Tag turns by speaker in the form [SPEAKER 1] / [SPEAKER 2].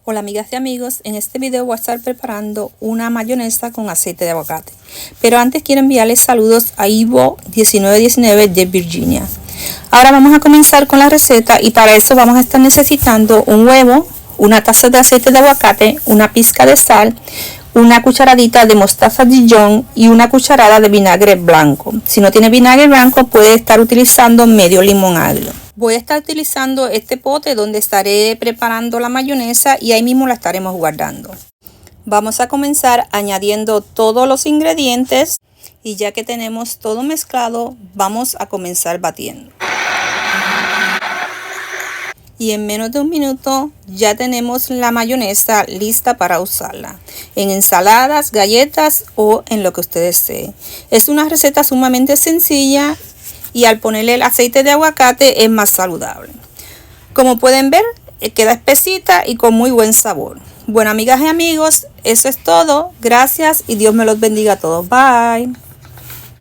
[SPEAKER 1] Hola amigas y amigos, en este video voy a estar preparando una mayonesa con aceite de aguacate. Pero antes quiero enviarles saludos a Ivo1919 de Virginia. Ahora vamos a comenzar con la receta y para eso vamos a estar necesitando un huevo, una taza de aceite de aguacate, una pizca de sal, una cucharadita de mostaza Dijon y una cucharada de vinagre blanco. Si no tiene vinagre blanco puede estar utilizando medio limón agrio. Voy a estar utilizando este pote donde estaré preparando la mayonesa y ahí mismo la estaremos guardando. Vamos a comenzar añadiendo todos los ingredientes y ya que tenemos todo mezclado, vamos a comenzar batiendo. Y en menos de un minuto ya tenemos la mayonesa lista para usarla en ensaladas, galletas o en lo que ustedes deseen. Es una receta sumamente sencilla y al ponerle el aceite de aguacate es más saludable. Como pueden ver, queda espesita y con muy buen sabor. Bueno, amigas y amigos, eso es todo. Gracias y Dios me los bendiga a todos. Bye.